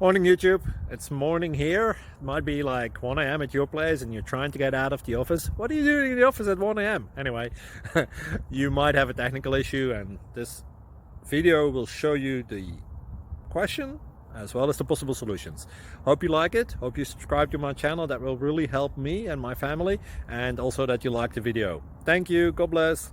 Morning YouTube, it's morning here. It might be like 1 a.m. at your place and you're trying to get out of the office. What are you doing in the office at 1 a.m.? Anyway, you might have a technical issue and this video will show you the question as well as the possible solutions. Hope you like it, hope you subscribe to my channel. That will really help me and my family, and also that you like the video. Thank you, God bless.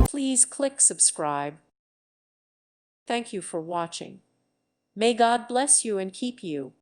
Please click subscribe. Thank you for watching. May God bless you and keep you.